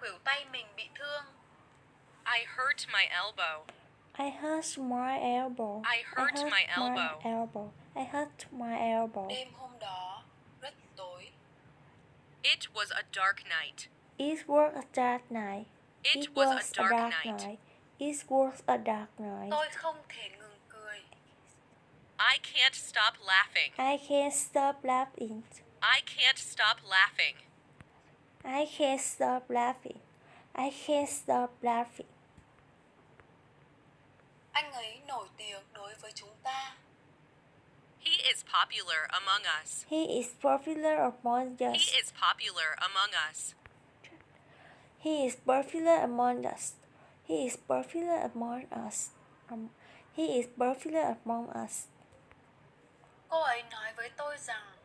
khuỷu tay mình bị thương. I hurt my elbow. I hurt my elbow. I hurt my elbow. I hurt my elbow. Đêm hôm đó rất tối. It was a dark night. It was a dark night. It was a dark night. It was a dark night. Tôi không thể ngừng cười. I can't stop laughing. I can't stop laughing. I can't stop laughing. I can't stop laughing. I can't stop laughing. Anh ấy nổi tiếng đối với chúng ta. He is popular among us. He is popular among us. He is popular among us. He is popular among us. He is popular among us. He is popular among us. Cô ấy nói với tôi rằng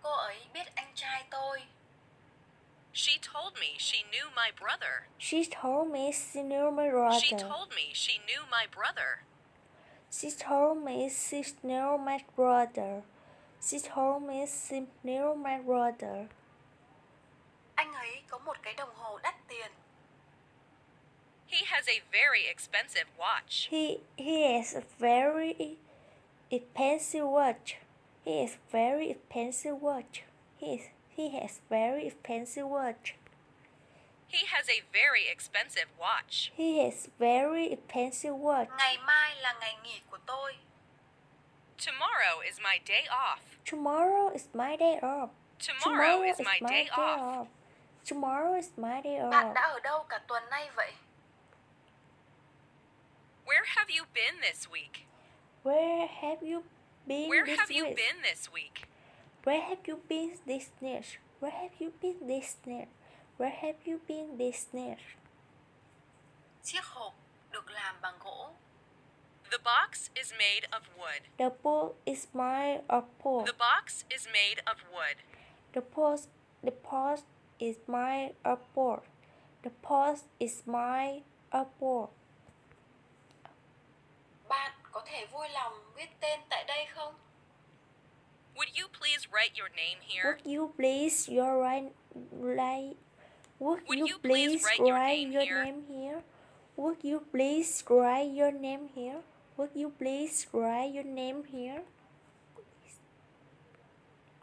cô ấy biết anh trai tôi. She told me she knew my brother. She told me she knew my brother. She told me she knew my brother. She told me she knew my brother. She told me she knew my brother. Anh ấy có một cái đồng hồ đắt tiền. He has a very expensive watch. He has a very expensive watch. He has very expensive watch. He has very expensive watch. He has a very expensive watch. He has very expensive watch. Ngày mai là ngày nghỉ của tôi. Tomorrow is my day off. Tomorrow is my day off. Tomorrow is my day off. Tomorrow is my day off. Bạn đã ở đâu cả tuần nay vậy? Where have you been this week? Where have you been Where this have you week? been this week? Where have you been this year? Where have you been this year? Where have you been this year? Chiếc hộp được làm bằng gỗ. The box is made of wood. The box is made of wood. The box is made of wood. The post is made of wood. The post is made of wood. Bạn có thể vui lòng viết tên tại đây không? Would you please write your name here? Would you please write Would your you please write your name here? name here? Would you please write your name here? Would you please write your name here?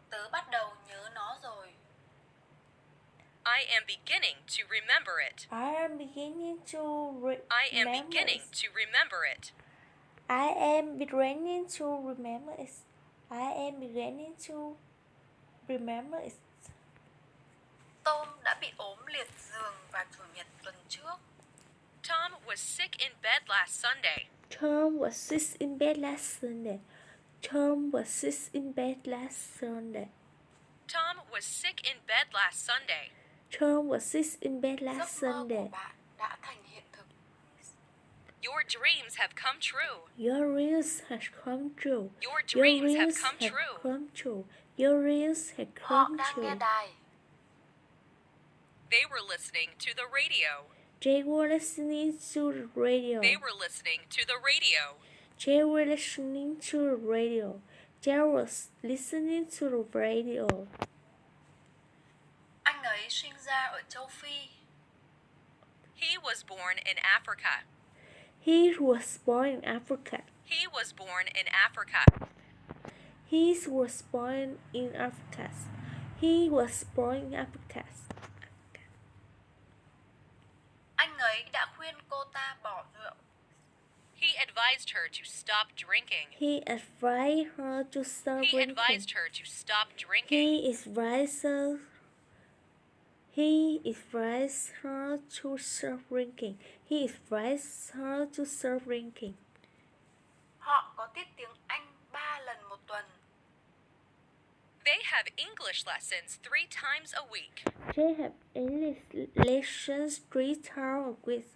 Tớ bắt đầu nhớ nó rồi. I am beginning to remember it. I am beginning to I am beginning to remember it. I am beginning to remember it. I am beginning to remember it. Tom đã bị ốm liệt giường vào Chủ nhật tuần trước. Tom was sick in bed last Sunday. Tom was sick in bed last Sunday. Tom was sick in bed last Sunday. Tom was sick in bed last Sunday. Tom was sick in bed last Giấc mơ Sunday. của bạn đã thành hiện thực. Your dreams have come true. Your dreams have come true. Your dreams have come have true. come true. Your dreams have Họ come đang nghe true. đài. They were listening to the radio. They were listening to the radio. They were listening to the radio. They were listening to the radio. They was listening to the radio. Anh ấy sinh ra ở châu Phi. He was born in Africa. He was born in Africa. He was born in Africa. He was born in Africa. He was born in Africa. Anh ấy đã khuyên cô ta bỏ rượu. He advised her to stop drinking. He advised her to stop He drinking. advised her to stop drinking. He advised her to stop drinking. He advised her to stop drinking. Họ có tiết tiếng Anh 3 lần một tuần. They have English lessons 3 times a week. They have English lessons 3 times a week.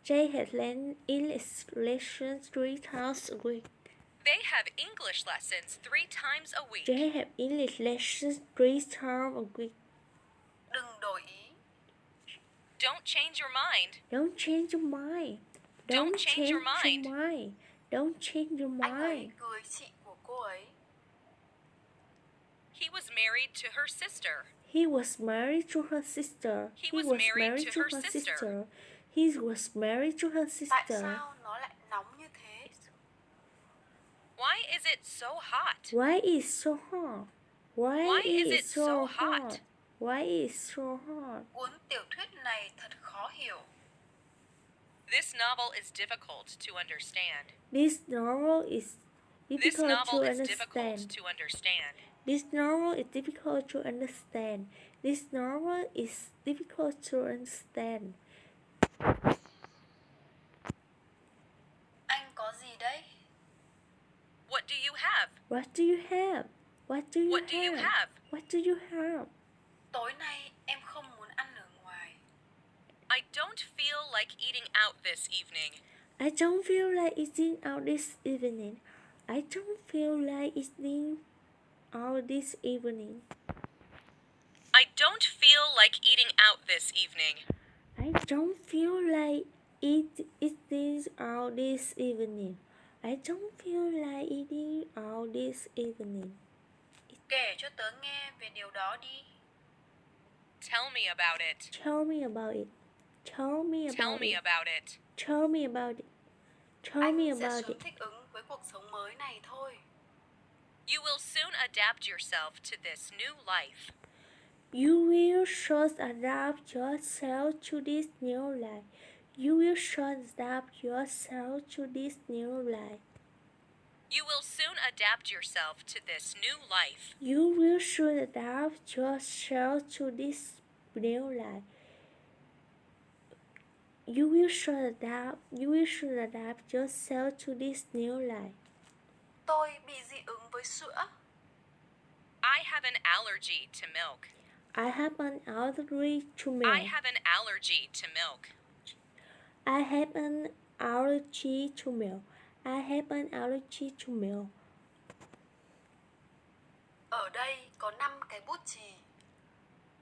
They have English lessons 3 times a week. They have English lessons 3 times a week. They have English lessons 3 times a week. Đừng đổi ý. Don't change your mind. Don't change your mind. Don't change your mind. Don't change your Anh ấy mind. cưới chị của cô ấy. He was married to her sister. He was married to her sister. He was married to her sister. He was married to her Tại sister. sao nó lại nóng như thế? Why is it so hot? Why is so hot? Why is it so hot? Why is so hot? Cuốn tiểu thuyết này thật khó hiểu. This novel is difficult to understand. This novel is This difficult novel to is difficult understand. to understand. This novel is difficult to understand. This novel is difficult to understand. Anh có gì đấy? What do you have? What do you have? What do you What do you have? have? What do you have? Tối nay em không muốn ăn ở ngoài. I don't feel like eating out this evening. I don't feel like eating out this evening. I don't feel like eating out this evening. I don't feel like eating out this evening. I don't feel like eating out this evening. I don't feel like eating out this evening. Kể cho tớ nghe về điều đó đi. Tell me about it. Tell me about it. Tell me Tell about me it. about it. Tell me about it. Tell me Anh sẽ about sớm it. thích ứng với cuộc sống mới này thôi. You will soon adapt yourself to this new life. You will just adapt yourself to this new life. You will just adapt yourself to this new life. You will soon adapt yourself to this new life. You will soon adapt yourself to this new life. You will soon adapt yourself to this new life. Tôi bị dị ứng với sữa. I have an allergy to milk. I have an allergy to milk. I have an allergy to milk. I have an allergy to milk. I have an allergy to milk. Ở đây có 5 cái bút chì.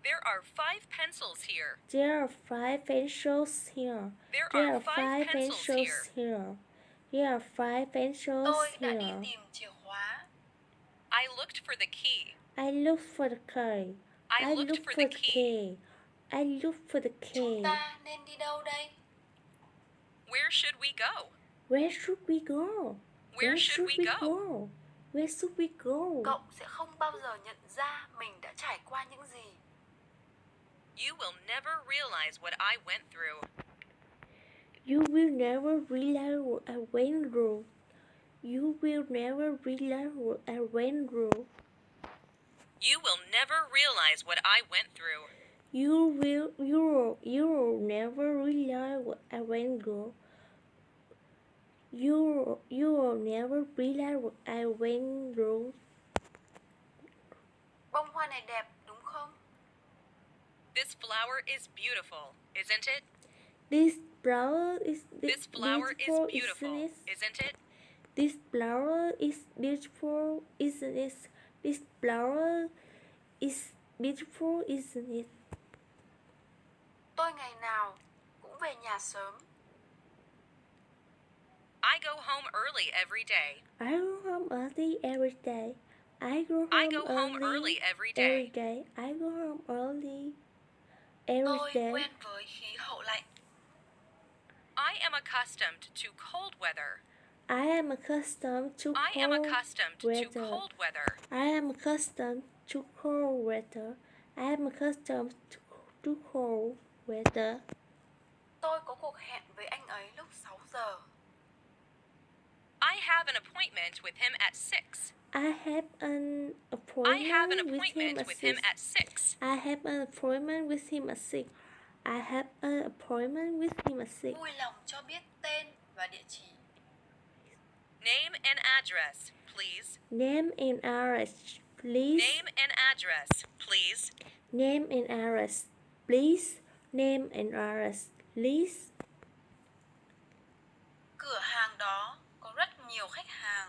There are 5 pencils here. There are 5 pencils here. There There are are 5 5 pencils pencils here. here. There are 5 pencils Tôi đã đi here. tìm chìa khóa. I looked for the key. I looked for the key. I looked for the key. I looked for the key. Chúng ta nên đi đâu đây? Where should we go? Where should we go? Where should we go? Where should we go? Cậu sẽ không bao giờ nhận ra mình đã trải qua những gì. You will never realize what I went through. You will never realize what I went through. You will never realize what I went through. You will never realize what I went through. You will never realize what I went through. You will never realize what I went through. Bông hoa này đẹp đúng không? This flower is beautiful, isn't it? This flower is This flower is beautiful, beautiful, isn't it? isn't it? This flower is beautiful, isn't it? This flower is beautiful, isn't it? Tôi ngày nào cũng về nhà sớm. I go home early every day. I go home early every day. I go home early every every day. day. I go home early every Tôi day. quen với khí hậu lạnh. I am accustomed to cold weather. I am accustomed to I am cold accustomed to weather. cold weather. I am accustomed to cold weather. I am accustomed to cold weather. Tôi có cuộc hẹn với anh ấy lúc 6 giờ. I have an appointment with him at 6. I have an I appointment, have an with him appointment at with him 6. at 6. I have an appointment with him at 6. I have an appointment with him at 6. Vui lòng cho biết tên và địa chỉ. Name and address, please. Name and address, please. Name and address, please. Name and address, please. Name and address, please. Cửa hàng đó có rất nhiều khách hàng.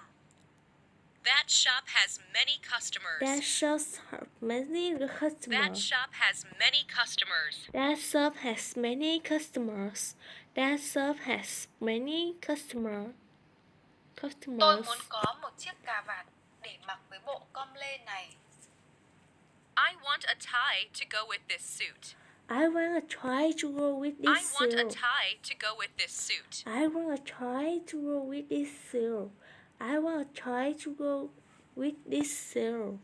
That shop has many customers. That shop has many That customers. shop has many customers. That shop has many customers. That shop has many customers. Tôi muốn có một chiếc cà vạt để mặc với bộ com lê này. I want a tie to go with this suit. I want a tie to go with this I want a suit. tie to go with this suit. I want a tie to go with this suit. I want a tie to go with this suit.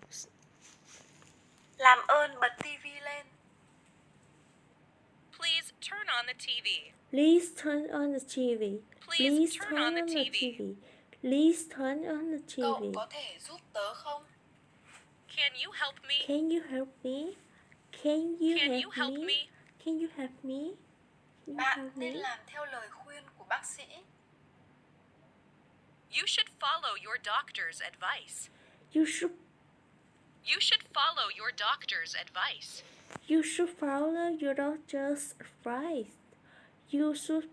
Làm ơn bật tivi lên. Please turn on the TV. Please turn on the TV. Please turn on the TV. Please turn on the Cậu TV. có thể giúp tớ không? Can you help me? Can you help me? Can you Can help you help me? me? Can you help me? Can you Bạn help nên me? làm theo lời khuyên của bác sĩ. You should follow your doctor's advice. You should You should follow your doctor's advice. You should follow your doctor's advice. You should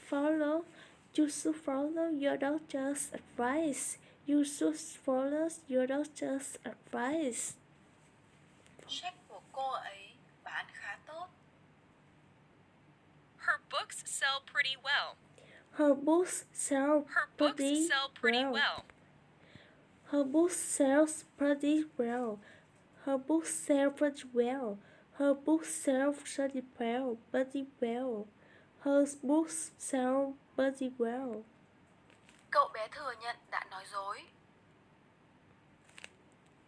follow your doctor's advice. You should follow your doctor's advice. Sách của cô ấy bán khá tốt. Her books sell pretty well. Her books sell Her books pretty sell pretty well. well. Her books sells pretty well. Her books sell pretty well. Her books sell pretty well. Pretty well. Her books sell pretty well. Cậu bé thừa nhận đã nói dối.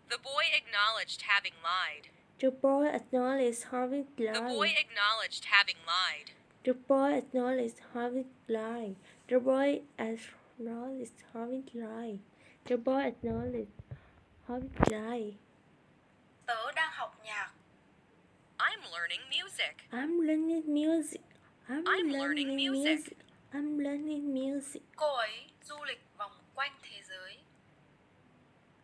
The boy acknowledged having lied. The boy acknowledged having The boy lied. acknowledged having lied. The boy acknowledged having lied. The boy acknowledged having lied. The boy acknowledged having lied. Tớ đang học nhạc. I'm learning music. I'm learning music. I'm learning music. I'm learning music. Cô ấy du lịch vòng quanh thế giới.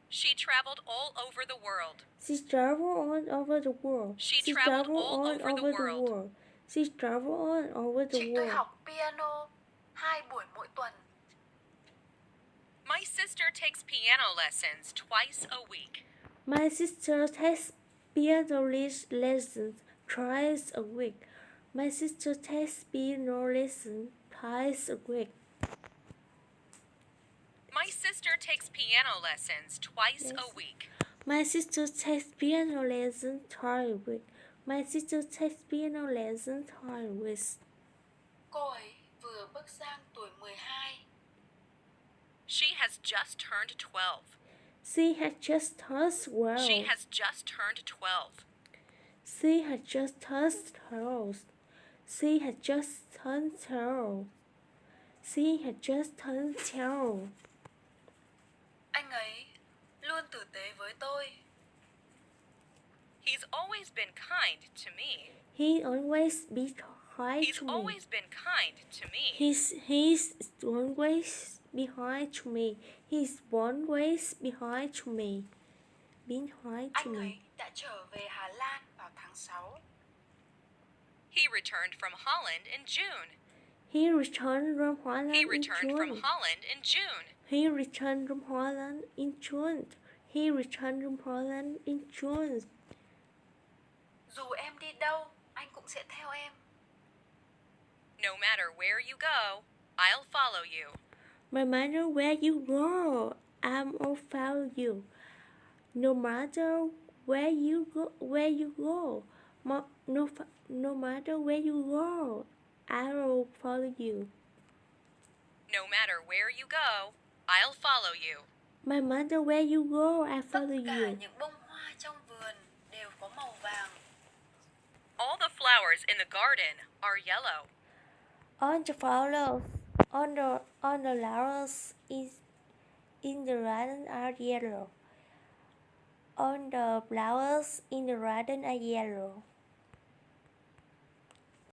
She traveled all over the world. She traveled all over the world. She traveled all over the world. She traveled all over the Chị tôi world. học piano 2 buổi mỗi tuần. My sister takes piano lessons twice a week. My sister takes piano lessons twice a week. My sister takes piano lessons twice a week. My sister takes piano lessons twice a Yes. week. My sister takes piano lessons twice a week. My sister takes piano lessons twice a week. Cô ấy vừa bước sang tuổi 12. She has just turned 12. She had just turned 12. She has just turned 12. She had just turned 12. She had just turned 12. She had just turned 12. Anh ấy luôn tử tế với tôi. He's always been kind to me. He always be kind He's to me. always been kind to me. He's always behind to me. He's always behind to me. Behind to Anh me. ấy đã trở về Hà Lan vào tháng 6. He returned from Holland in June. He returned from Holland He in returned June. from Holland in June. He returned from Holland in June. He returned from Holland in June. Dù em đi đâu, anh cũng sẽ theo em. No matter where you go, I'll follow you. No matter where you go, I'll follow you. No matter where you go, no matter where you go, I will follow you. No matter where you go, I'll follow you. No matter where you go, I Tất follow cả you. những bông hoa trong vườn đều có màu vàng. All the flowers in the garden are yellow. On the flowers in the garden are yellow. On the flowers in the garden are yellow.